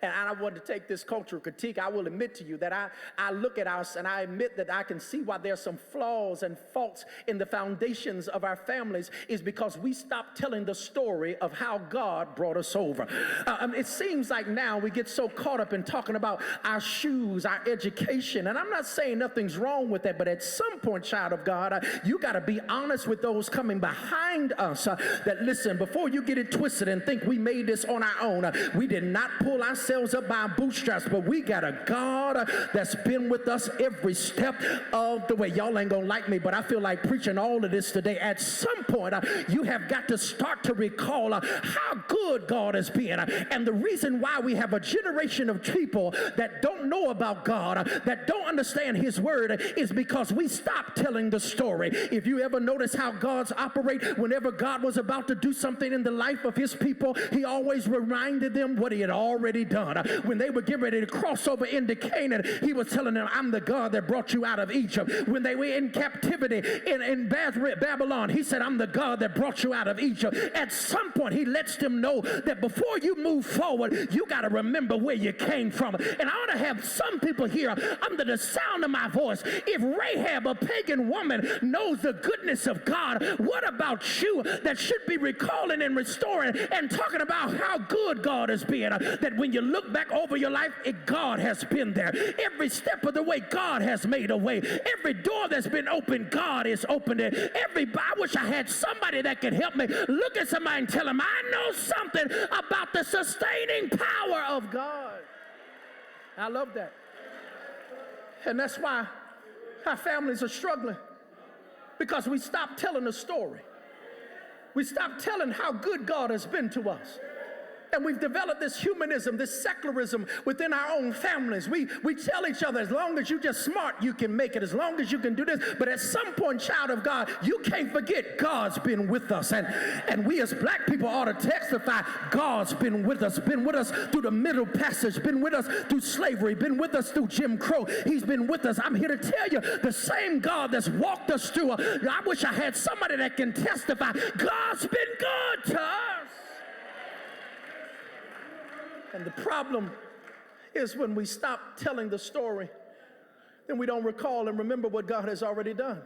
And I want to take this cultural critique. I will admit to you that I look at us and I admit that I can see why there's some flaws and faults in the foundations of our families is because we stopped telling the story of how God brought us over. It seems like now we get so caught up in talking about our shoes, our education, and I'm not saying nothing's wrong with that, but at some point, child of God, you got to be honest with those coming behind us that listen, before you get it twisted and think we made this on our own, we did not pull ourselves up by our bootstraps, but we got a God that's been with us every step of the way. Y'all ain't gonna like me, but I feel like preaching all of this today. At some point, you have got to start to recall how good God has been. And the reason why we have a generation of people that don't know about God, that don't understand his word, is because we stopped telling the story. If you ever notice how God's operate, whenever God was about to do something in the life of his people, he always reminded them what he had already done. When they were getting ready to cross over into Canaan, he was telling them, I'm the God that brought you out of Egypt. When they were in captivity in Babylon, he said, I'm the God that brought you out of Egypt. At some point, he lets them know that before you move forward, you got to remember where you came from. And I ought to have some people here under the sound of my voice. If Rahab, a pagan woman, knows the goodness of God, what about you that should be recalling and restoring and talking about how good God has been? That when you look back over your life, God has been there. Every step of the way, God has made a way. Every door that's been opened, God is opened it. I wish I had somebody that could help me. Look at somebody and tell them, I know something about the sustaining power of God. I love that. And that's why our families are struggling, because we stopped telling the story. We stopped telling how good God has been to us. And we've developed this humanism, this secularism within our own families. We tell each other, as long as you're just smart, you can make it. As long as you can do this. But at some point, child of God, you can't forget God's been with us. And we as black people ought to testify, God's been with us through the Middle Passage, been with us through slavery, been with us through Jim Crow. He's been with us. I'm here to tell you, the same God that's walked us through. I wish I had somebody that can testify, God's been good to us. And the problem is when we stop telling the story, then we don't recall and remember what God has already done.